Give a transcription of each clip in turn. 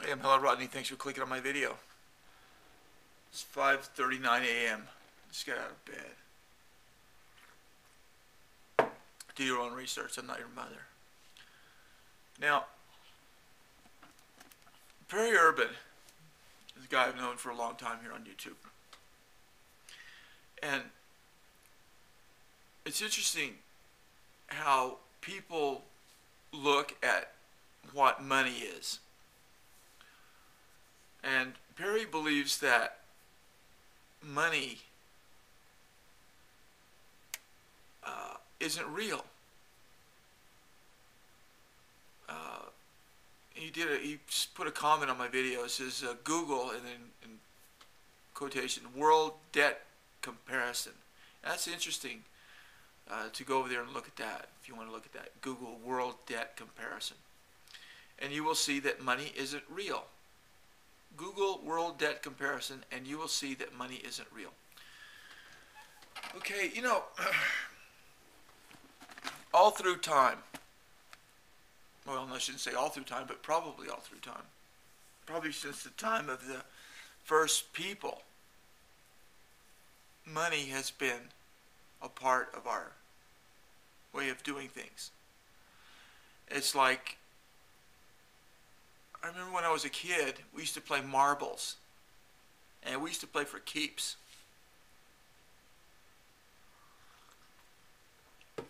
Hey, I'm hellorodney. Thanks for clicking on my video. It's 5:39 a.m. Just get out of bed. Do your own research. I'm not your mother. Now, Perry Urban is a guy I've known for a long time here on YouTube. And it's interesting how people look at what money is. And Perry believes that money isn't real. He put a comment on my video. It says Google, and then in quotation, world debt comparison. And that's interesting to go over there and look at that. If you want to look at that, Google world debt comparison, and you will see that money isn't real. Google world debt comparison, and you will see that money isn't real. Okay, you know, all through time, well, I shouldn't say all through time, but probably all through time, probably since the time of the first people, money has been a part of our way of doing things. It's like, I remember when I was a kid, we used to play marbles, and we used to play for keeps.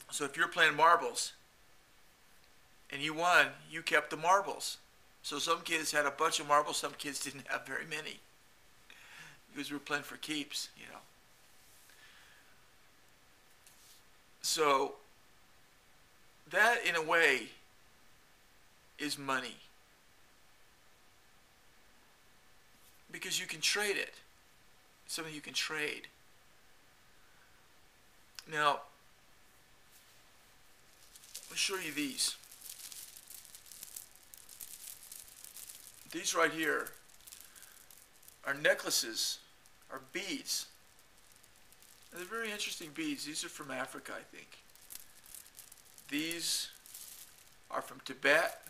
So if you're playing marbles and you won, you kept the marbles. So some kids had a bunch of marbles, some kids didn't have very many, because we were playing for keeps, you know. So that, in a way, is money, because you can trade it. It's something you can trade. Now, I'll show you these. These right here are necklaces, are beads. They're very interesting beads. These are from Africa, I think. These are from Tibet,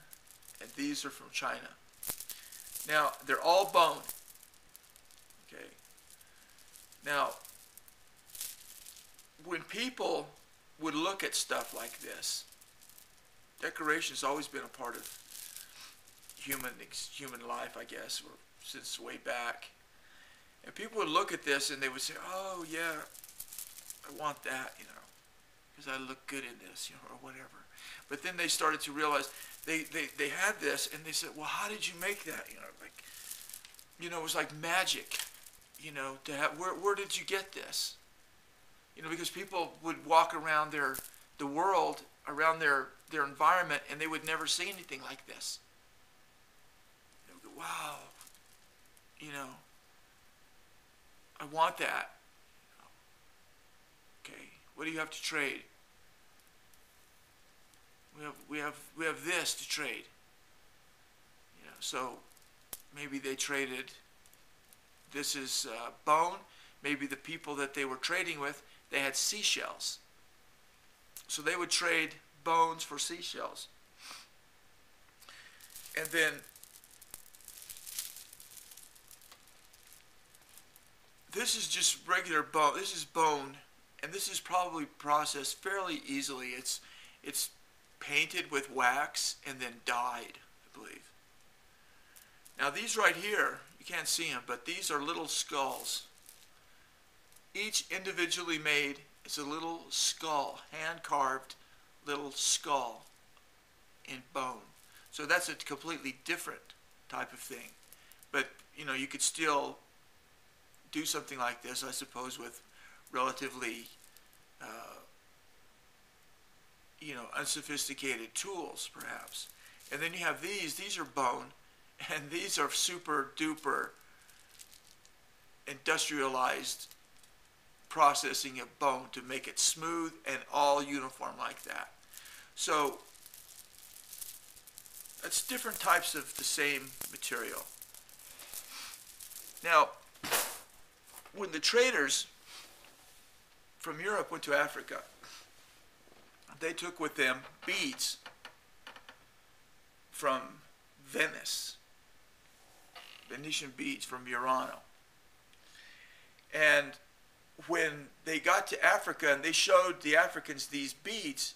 and these are from China. Now, they're all bone. Okay. Now, when people would look at stuff like this, decoration has always been a part of human life, I guess, or since way back. And people would look at this and they would say, "Oh yeah, I want that, you know, because I look good in this, you know, or whatever." But then they started to realize they had this, and they said, "Well, how did you make that?" You know, like, you know, it was like magic, you know, to have. Where did you get this? You know, because people would walk around the world, around their environment, and they would never see anything like this. They would go, "Wow, you know, I want that." Okay, what do you have to trade? We have this to trade. You know, so maybe they traded. This is bone. Maybe the people that they were trading with, they had seashells. So they would trade bones for seashells. And then this is just regular bone. This is bone, and this is probably processed fairly easily. It's painted with wax and then dyed, I believe. Now these right here, you can't see them, but these are little skulls. Each individually made is a little skull, hand-carved little skull in bone. So that's a completely different type of thing. But, you know, you could still do something like this, I suppose, with relatively, you know, unsophisticated tools, perhaps. And then you have these are bone, and these are super duper industrialized processing of bone to make it smooth and all uniform like that. So that's different types of the same material. Now, when the traders from Europe went to Africa, they took with them beads from Venice. Venetian beads from Murano. And when they got to Africa and they showed the Africans these beads,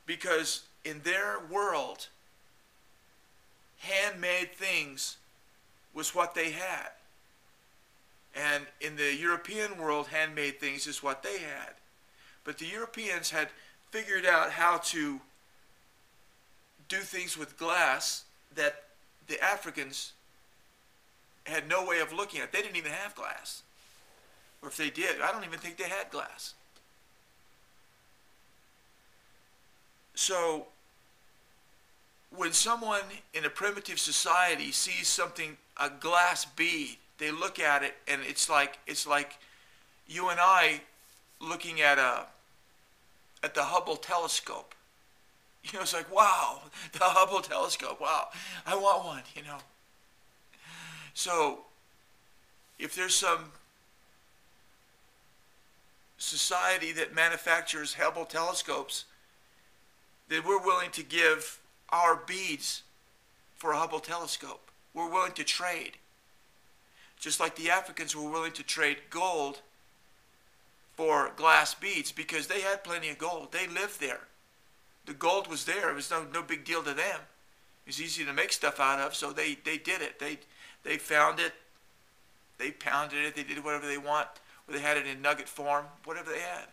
because in their world, handmade things was what they had. And in the European world, handmade things is what they had. But the Europeans had figured out how to do things with glass that the Africans had no way of looking at. They didn't even have glass. Or if they did, I don't even think they had glass. So when someone in a primitive society sees something, a glass bead, they look at it and it's like you and I looking at the Hubble telescope. You know, it's like, wow, the Hubble telescope, wow, I want one, you know. So if there's some society that manufactures Hubble telescopes, then we're willing to give our beads for a Hubble telescope. We're willing to trade. Just like the Africans were willing to trade gold for glass beads because they had plenty of gold. They lived there. The gold was there. It was no big deal to them. It was easy to make stuff out of, so they did it. They found it. They pounded it. They did whatever they want. Or they had it in nugget form, whatever they had.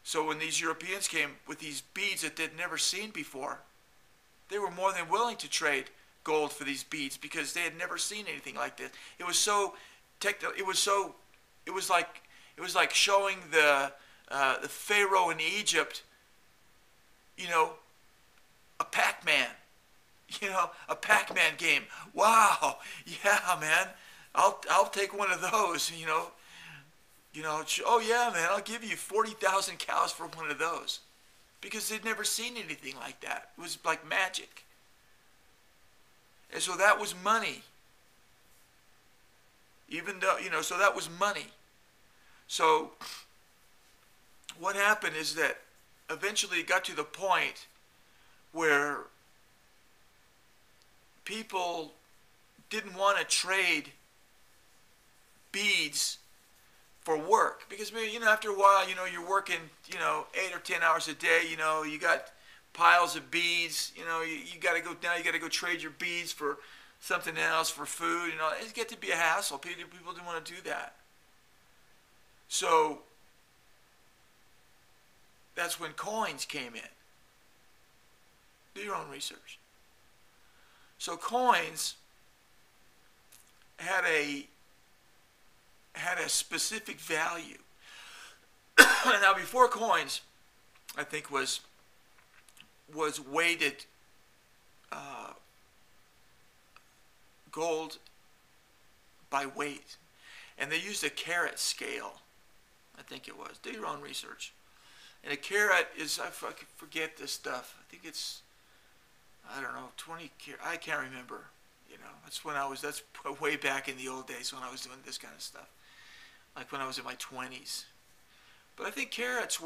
So when these Europeans came with these beads that they'd never seen before, they were more than willing to trade gold for these beads because they had never seen anything like this. It was so it was like showing the Pharaoh in Egypt, you know, a Pac-Man, you know, a Pac-Man game. Wow, yeah, man, I'll take one of those, you know. Oh yeah, man, I'll give you 40,000 cows for one of those. Because they'd never seen anything like that. It was like magic. And so that was money. Even though, you know, so that was money. So what happened is that eventually it got to the point where people didn't want to trade beads for work, because, you know, after a while, you know, you're working, you know, 8 or 10 hours a day, you know, you got piles of beads, you know, you got to go now, you got to go trade your beads for something else, for food, you know, it gets to be a hassle. People didn't want to do that. So that's when coins came in. Do your own research. So coins had a specific value. Now before coins, I think was weighted gold by weight, and they used a carat scale. I think it was. Do your own research. And a carat is, I forget this stuff. I think it's, I don't know, 20 carat. I can't remember. You know, that's way back in the old days when I was doing this kind of stuff. Like when I was in my 20s. But I think carats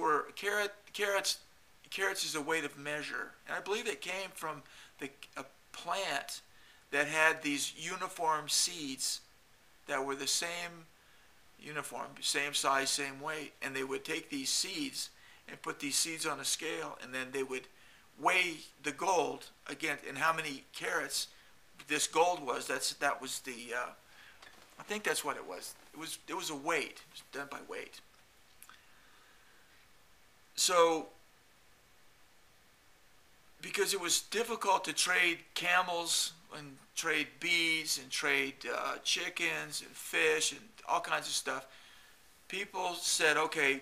is a weight of measure. And I believe it came from a plant that had these uniform seeds that were the same uniform, same size, same weight. And they would take these seeds and put these seeds on a scale, and then they would weigh the gold again, and how many carats this gold was. That was the I think that's what it was. It was a weight. It was done by weight. So because it was difficult to trade camels and trade bees and trade chickens and fish and all kinds of stuff, people said, okay,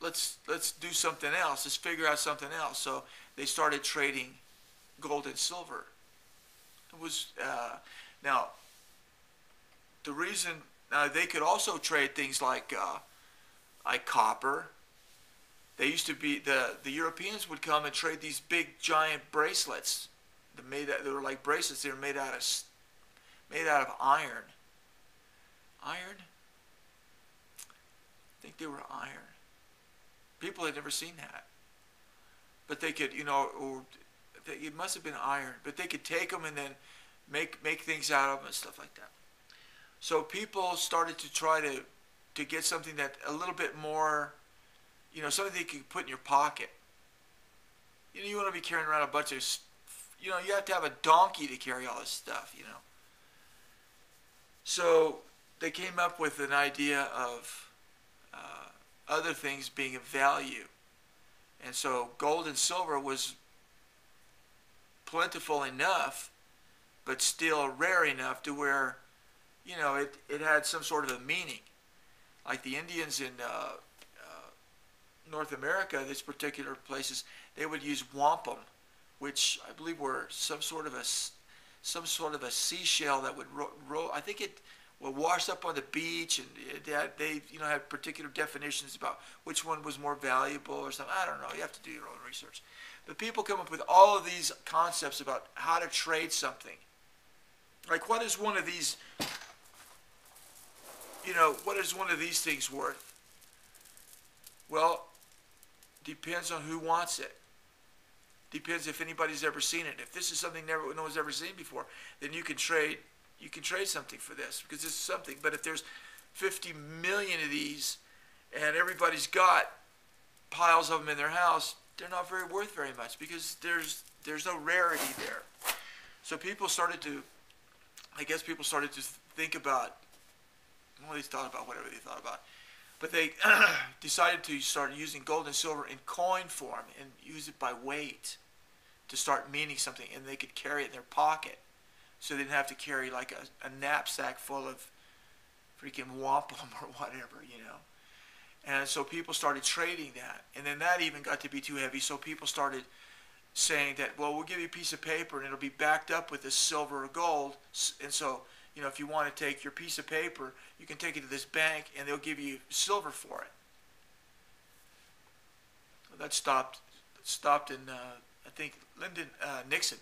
let's do something else. Let's figure out something else. So they started trading gold and silver. It was now the reason they could also trade things like copper. They used to be the Europeans would come and trade these big giant bracelets. They were like bracelets. They were made out of iron. Iron? I think they were iron. People had never seen that. But they could, you know, or it must have been iron. But they could take them and then make things out of them and stuff like that. So people started to try to get something that a little bit more, something that you can put in your pocket. You want to be carrying around a bunch of, you have to have a donkey to carry all this stuff, So they came up with an idea of other things being of value. And so gold and silver was plentiful enough, but still rare enough to where, it had some sort of a meaning. Like the Indians in North America, these particular places, they would use wampum, which I believe were some sort of a seashell that would roll. I think it would wash up on the beach, and they had particular definitions about which one was more valuable or something. I don't know. You have to do your own research. But people come up with all of these concepts about how to trade something. Like, what is one of these? What is one of these things worth? Well, depends on who wants it. Depends if anybody's ever seen it. If this is something no one's ever seen before, then you can trade something for this, because this is something. But if there's 50 million of these and everybody's got piles of them in their house, they're not worth very much, because there's no rarity there. So people started to think about, well, they thought about whatever they thought about, but they decided to start using gold and silver in coin form and use it by weight to start meaning something, and they could carry it in their pocket, so they didn't have to carry like a knapsack full of freaking wampum or whatever, And so people started trading that, and then that even got to be too heavy, so people started saying that, well, we'll give you a piece of paper and it'll be backed up with this silver or gold, and so if you want to take your piece of paper, you can take it to this bank and they'll give you silver for it. That stopped in, I think, Nixon,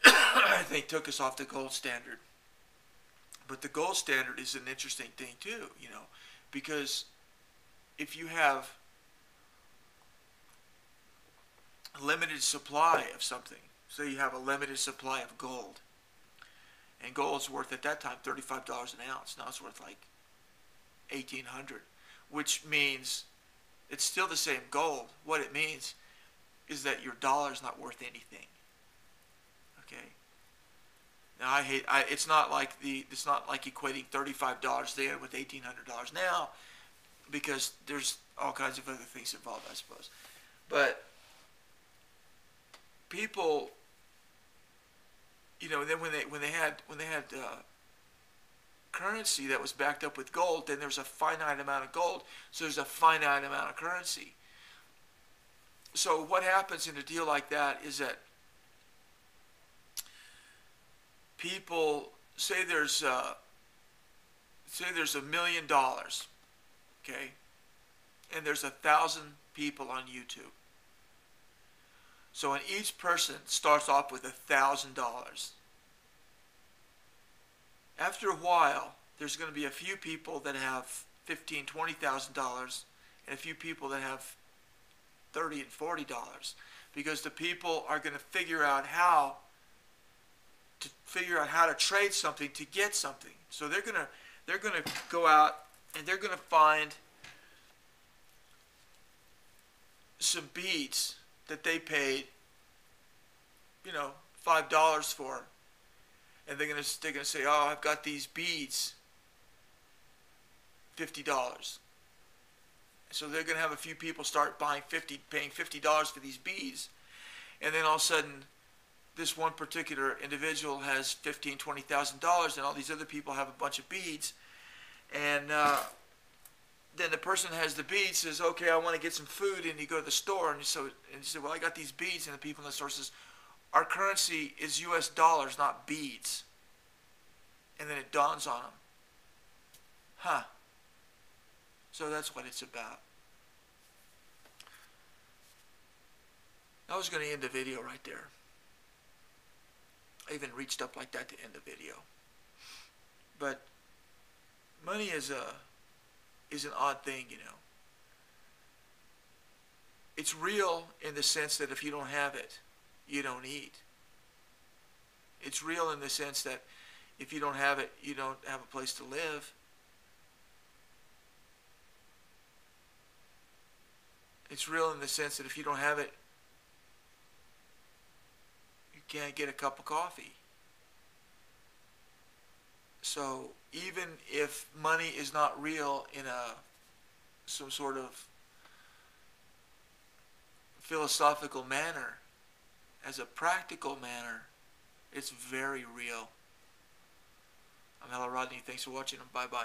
I think, took us off the gold standard. But the gold standard is an interesting thing too, because if you have a limited supply of something, say you have a limited supply of gold, and gold's worth at that time $35 an ounce. Now it's worth like $1,800, which means it's still the same gold. What it means is that your dollar's not worth anything. Okay. Now it's not like equating $35 then with $1,800 now, because there's all kinds of other things involved, I suppose. But people, then when they had currency that was backed up with gold, then there's a finite amount of gold, so there's a finite amount of currency. So what happens in a deal like that is that people say there's $1 million, okay, and there's 1,000 people on YouTube. So when each person starts off with $1,000, after a while, there's going to be a few people that have $15,000, $20,000, and a few people that have $30 and $40, because the people are going to figure out how to trade something to get something. So they're going to go out and they're going to find some beads that they paid, $5 for, and they're gonna say, oh, I've got these beads, $50. So they're gonna have a few people start paying $50 for these beads, and then all of a sudden, this one particular individual has $15,000, $20,000, and all these other people have a bunch of beads, and then the person that has the beads says, okay, I want to get some food, and you go to the store, and you say, well, I got these beads, and the people in the store says, our currency is US dollars, not beads. And then it dawns on them, huh, so that's what it's about. I was going to end the video right there. I even reached up like that to end the video. But money is an odd thing, It's real in the sense that if you don't have it, you don't eat. It's It's real in the sense that if you don't have it, you don't have a place to live. It's real in the sense that if you don't have it, you can't get a cup of coffee. So even if money is not real in some sort of philosophical manner, as a practical manner, it's very real. I'm hellorodney. Thanks for watching, and bye-bye.